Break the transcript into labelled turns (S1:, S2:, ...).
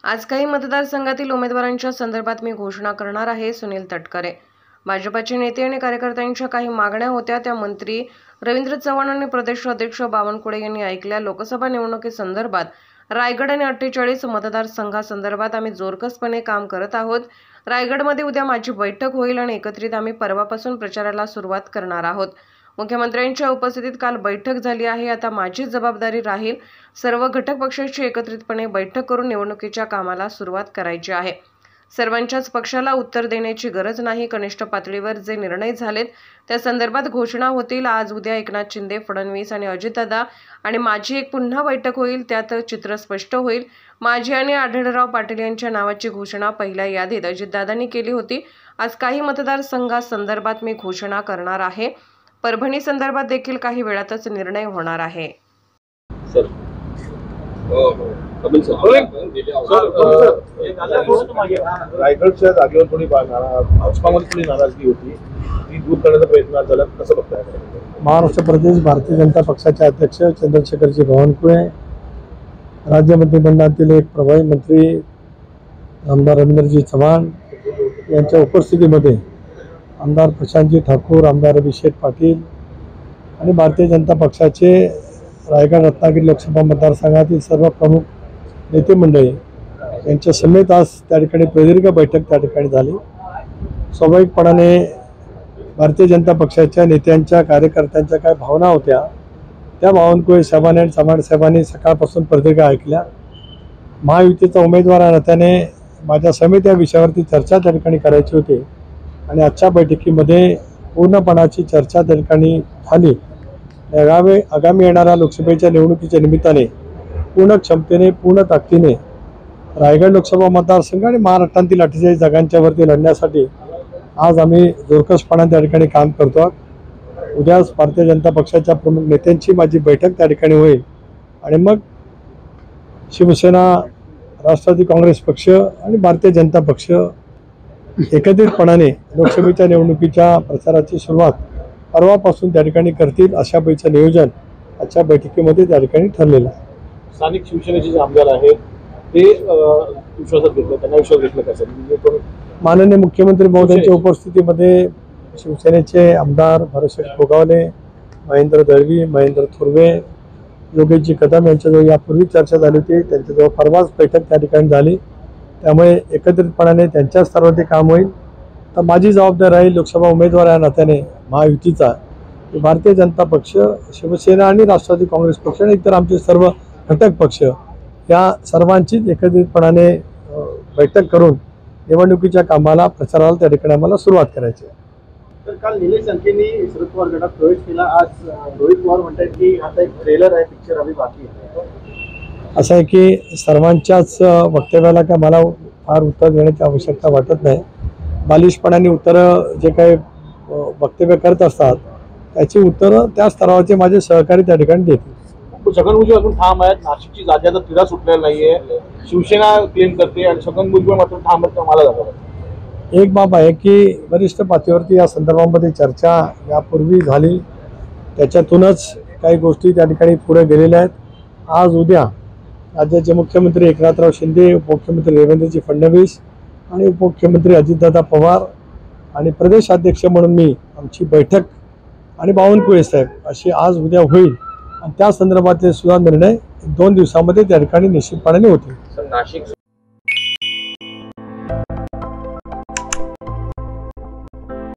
S1: आज काही मतदारसंघातील उमेदवारांच्या संदर्भात मी घोषणा करणार आहे. सुनील तटकरे. भाजपचे नेते आणि कार्यकर्त्यांच्या काही मागण्या होत्या, त्या मंत्री रवींद्र चव्हाण आणि प्रदेश अध्यक्ष बावनकुळे यांनी ऐकल्या. लोकसभा निवडणुकीसंदर्भात रायगड आणि 48 मतदारसंघासंदर्भात आम्ही जोरकसपणे काम करत आहोत. रायगडमध्ये उद्या माझी बैठक होईल आणि एकत्रित आम्ही परवापासून प्रचाराला सुरुवात करणार आहोत. मुख्यमंत्र्यांच्या उपस्थितीत काल बैठक झाली आहे. आता माझी जबाबदारी राहील सर्व घटक पक्षांची एकत्रितपणे बैठक करून निवडणुकीच्या कामाला सुरुवात करायची आहे. सर्वांच्याच पक्षाला उत्तर देण्याची गरज नाही. कनिष्ठ पातळीवर जे निर्णय झालेत त्या संदर्भात घोषणा होतील. आज उद्या एकनाथ शिंदे, फडणवीस आणि अजितदादा आणि माझी एक पुन्हा बैठक होईल. त्यात चित्र स्पष्ट होईल. माझी आणि आढळराव पाटील यांच्या नावाची घोषणा पहिल्या यादीत अजितदादांनी केली होती. आज काही मतदारसंघासंदर्भात मी घोषणा करणार आहे. परभणी संदर्भात देखील काही वेळातच निर्णय होणार आहे.
S2: रायगडच्या जागेवर थोडी भाजपामध्ये थोडी नाराजगी होती, ती दूर करण्याचा प्रयत्न झाला, कसं बघताय?
S3: महाराष्ट्र प्रदेश भारतीय जनता पक्षाचे अध्यक्ष चंद्रशेखरजी बावनकुळे, राज्य मंत्रिमंडळातील एक प्रभावी मंत्री आमदार रवींद्रजी चव्हाण यांच्या उपस्थितीमध्ये आमदार प्रशांतजी ठाकूर, आमदार अभिषेक पाटील आणि भारतीय जनता पक्षाचे रायगड रत्नागिरी लोकसभा मतदारसंघातील सर्व प्रमुख नेते मंडळी यांच्या समेत आज त्या ठिकाणी प्रदीर्घ बैठक त्या ठिकाणी झाली. स्वाभाविकपणाने भारतीय जनता पक्षाच्या नेत्यांच्या कार्यकर्त्यांच्या काय भावना होत्या त्या बावनकुळे साहेबांनी आणि चव्हाण साहेबांनी सकाळपासून प्रदीर्घ ऐकल्या. महायुतीचा उमेदवार या नात्याने माझ्या समेत या विषयावरती चर्चा त्या ठिकाणी करायची होती आणि आजच्या बैठकीमध्ये पूर्णपणाची चर्चा त्या ठिकाणी झाली. आगामी येणाऱ्या लोकसभेच्या निवडणुकीच्या निमित्ताने पूर्ण क्षमतेने, पूर्ण ताकदीने रायगड लोकसभा मतदारसंघ आणि महाराष्ट्रातील 48 जागांच्या वरती लढण्यासाठी आज आम्ही जोरकसपणे त्या ठिकाणी काम करतो. उद्याच भारतीय जनता पक्षाच्या प्रमुख नेत्यांची माझी बैठक त्या ठिकाणी होईल आणि मग शिवसेना, राष्ट्रवादी काँग्रेस पक्ष आणि भारतीय जनता पक्ष एकत्रितपणाने लोकसभेच्या निवडणुकीच्या प्रचाराची सुरुवात परवापासून त्या ठिकाणी करतील, अशा पैचं नियोजन आजच्या बैठकीमध्ये त्या ठिकाणी ठरलेलं आहे.
S2: स्थानिक शिवसेनेचे जे आमदार आहेत ते विश्वासात घेतलं, त्यांना विश्वास घेतलं कसं?
S3: माननीय मुख्यमंत्री महोदयांच्या उपस्थितीमध्ये शिवसेनेचे आमदार भरतशेठ गोगावले, महेंद्र दळवी, महेंद्र थोरवे, योगेशजी कदम यांच्याजवळ यापूर्वी चर्चा झाली होती. त्यांच्याजवळ परवाच बैठक त्या ठिकाणी झाली. त्यामुळे एकत्रितपणाने त्यांच्या स्तरावरती काम होईल. तर माझी जबाबदारी राहील लोकसभा उमेदवार या नात्याने महायुतीचा भारतीय जनता पक्ष, शिवसेना आणि राष्ट्रवादी काँग्रेस पक्ष आणि इतर आमचे सर्व घटक पक्ष या सर्वांचीच एकत्रितपणाने बैठक करून निवडणुकीच्या कामाला, प्रचाराला त्या ठिकाणी आम्हाला सुरुवात करायची आहे.
S2: तर काल निलेश लंकेंनी शरद पवार गटात प्रवेश केला. आज रोहित पवार म्हणतात की आता एक ट्रेलर आहे, पिक्चर अभी बाकी आहे.
S3: असं आहे की सर्वांच्याच वक्तव्याला काय मला फार उत्तर देण्याची आवश्यकता वाटत नाही. बालिशपणाने उत्तरं जे काही वक्तव्य करत असतात त्याची उत्तरं त्या स्तरावरचे माझे सहकारी त्या ठिकाणी देतील.
S2: छगन भुजबळ अजून ठाम आहेत. नाशिकची जागेचा तिढा सुटलेला नाहीये. शिवसेना क्लेम करते आणि छगन भुजबळ मात्र ठाम आहेत, मला जागा.
S3: एक बाब आहे की वरिष्ठ पातळीवरती या संदर्भामध्ये चर्चा यापूर्वी झाली, त्याच्यातूनच काही गोष्टी त्या ठिकाणी पुढे गेलेल्या आहेत. आज उद्या राज्याचे मुख्यमंत्री एकनाथराव शिंदे, उपमुख्यमंत्री देवेंद्रजी फडणवीस आणि उपमुख्यमंत्री अजितदादा पवार आणि प्रदेशाध्यक्ष म्हणून मी आमची बैठक आणि बावनकुळे साहेब अशी आज उद्या होईल आणि त्या संदर्भातले सुद्धा निर्णय 2 दिवसामध्ये त्या ठिकाणी निश्चितपणाने होतील.